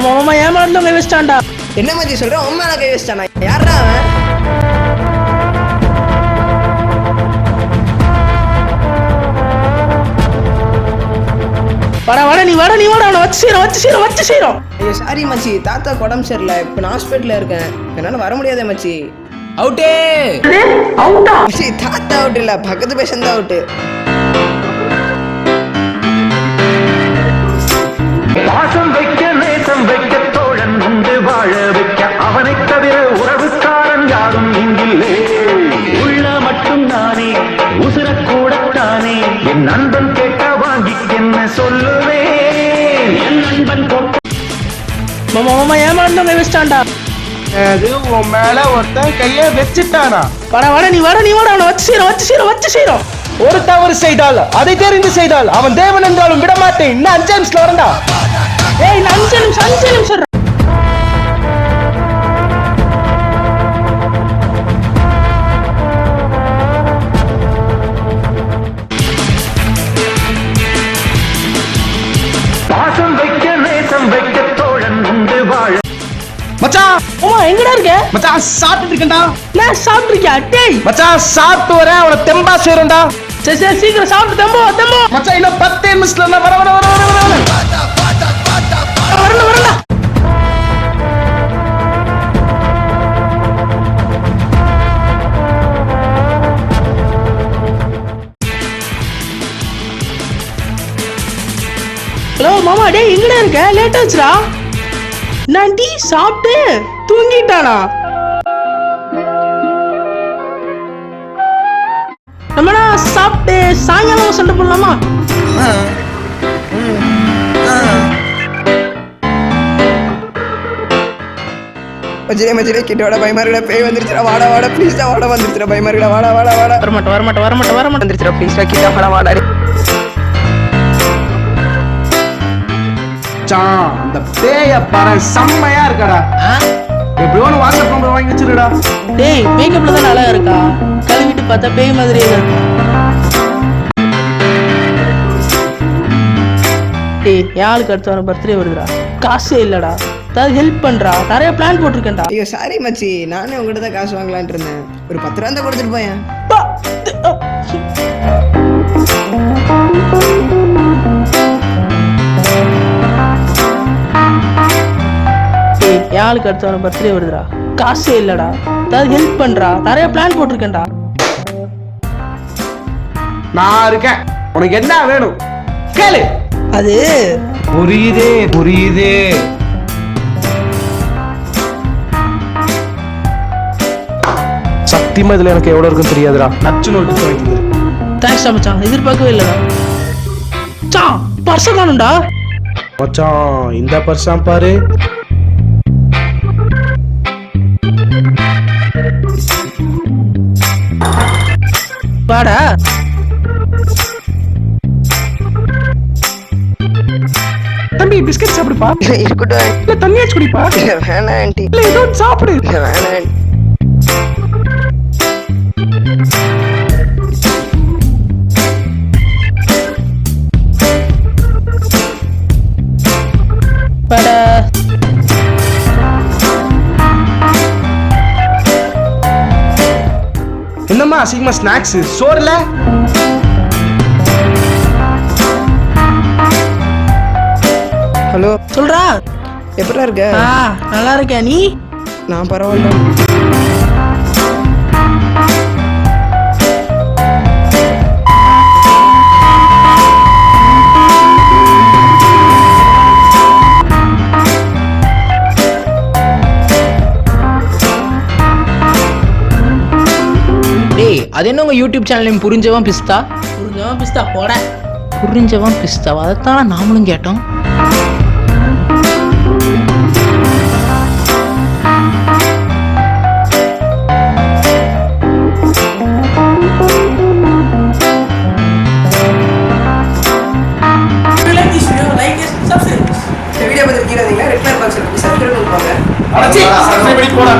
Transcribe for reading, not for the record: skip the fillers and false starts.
மாமா மாமா ஏமாந்து கை வச்சிட்டான்டா. என்ன மச்சி சொல்ற? உன் மேல கை வச்சிட்டானா? யாரா அவன்? வாடா நீ வாடா அவனை வச்சு செய்யறோம். ஐயோ சாரி மச்சி, தாத்தா உடம்பு சரியில்லை, இப்போ நான் ஹாஸ்பிட்டல்ல இருக்கேன், என்னால வர முடியாதே மச்சி. அவுட்டே. அவுட்டா? மச்சி தாத்தா அவுட் இல்ல, பக்கத்து பேஷண்ட் தான் அவுட்டு. பாசம் வைக்க நேசம் வைக்க தோழன் உண்டு வாழ வைக்க அவனை தவிர உறவுக்காரன் யாரும் இங்கில்லே. உள்ள மட்டும் நானே உசுரக்கூடத்தானே என் நண்பன் கேட்ட வாங்கி என்ன சொல்லுவேன். என் நண்பன் மாமா மாமா ஏமாந்து கை வச்சிட்டான்டா. அது உன் மேல ஒருத்தன் கைய வச்சுட்டானா? வாடா நீ வாடா அவனை வச்சு செய்யறோம். ஒரு தவறு செய்தால் அதை தெரிந்து செய்தால் அவன் தேவன் என்றாலும் விட மாட்டேன். இன்னும் 5 நிமிஷத்துல வரண்டா. ஏய் 5 நிமிஷம். பாசம் வைக்க நேசம் வைக்க தோழன் உண்டு வாழ. மச்சான் மாமா எங்கடா இருக்க? மச்சான் சாப்பிட்டு இருக்கேன்டா. நான் சாப்பிட்டுருக்கியா? டேய் மச்சான் சாப்பிட்டு வரேன், அவனை தெம்பா சேரும்டா. சரி சீக்கிரம் சாப்பிட்டு தம்போ. மச்சான் இன்னும் 10 நிமிஷத்துல வர வரண்டா. ஹலோ மாமா, டேய் எங்கடா இருக்க? லேட் ஆச்சுடா. நான் டீ சாப்பிட்டு தூங்கிட்டானா? நம்மனா சாப்பிட்டு சாயங்காலம் சண்டை போடலாமா? மச்சிலே கிட்ட வாடா, பயமா இருக்கடா, பேய் வந்துருச்சுடா, வாடா ப்ளீஸ்டா, வாடா வந்துருச்சுடா, பயமா இருக்கடா, வாடா வரமாட்டேன் வந்துருச்சுடா, ப்ளீஸ்டா கிட்ட வாடா. மச்சான் இந்த பேய பாரு, செம்மையா இருக்கடா. எப்படியோ ஒன்று வாட்ஸ்அப் நம்பர் வாங்கி வச்சிருடா. டேய் மேக்கப்ல தான் நல்லா இருக்கா, கழுவிட்டு பார்த்தா பேய் மாதிரியே இருக்கு. டேய் யாருக்கு அடுத்த வாரம் பர்த்டே வருதுடா, காசே இல்லடா, ஏதாவது ஹெல்ப் பண்றா, நிறைய பிளான் போட்டிருக்கேன்டா. ஐயோ சாரி மச்சி, நானே உங்ககிட்ட தான் காசு வாங்கலான்ட்டு இருந்தேன். ஒரு 10 ரூபா தான் கொடுத்துட்டு போயேன். யாருக்கு அடுத்த வாரம் பர்த்டே வருதுடா, காசே இல்லடா, ஏதாவது ஹெல்ப் பண்றா, நிறைய பிளான் போட்டிருக்கேன்டா. நான் இருக்கேன், உனக்கு என்ன வேணும் கேளு. அது புரியுதே. சத்தியமா இதுல எனக்கு எவ்வளவு இருக்குன்னு தெரியாதுடா. நச்சுன்னு ஒரு வாங்கிட்டு. தேங்க்ஸ் மச்சான், எதிர்பார்க்கவே இல்லடா. மச்சான் பர்ஸ் காணும்டா. மச்சான் இந்த பர்ஸாம் பாரு. வாடா. தம்பி பிஸ்கட் சாப்பிடுப்பா. இருக்கட்டும். இல்ல தண்ணியாச்சு குடிப்பா. வேணாம் ஆண்டி. இல்ல ஏதோ சாப்பிடு. வேணாம். வாடா. என்னம்மா அசிங்கமா ஸ்நாக்ஸ் சோறுல? ஹலோ சொல்றா. எப்படா இருக்க? நல்லா இருக்கேன், நீ? நான் பரவாயில்ல. அது என்ன உங்க யூடியூப் சேனல் புரிஞ்சவன் பிஸ்தா போட. புரிஞ்சவன் பிஸ்தாவா? அதைத்தான் நாமளும் கேட்டோம். வீடியோ பார்த்து கீழே ரெட் கலர் பாக்ஸ் இருக்கு, சப்ஸ்கிரைப் பண்ணுங்க. போடா.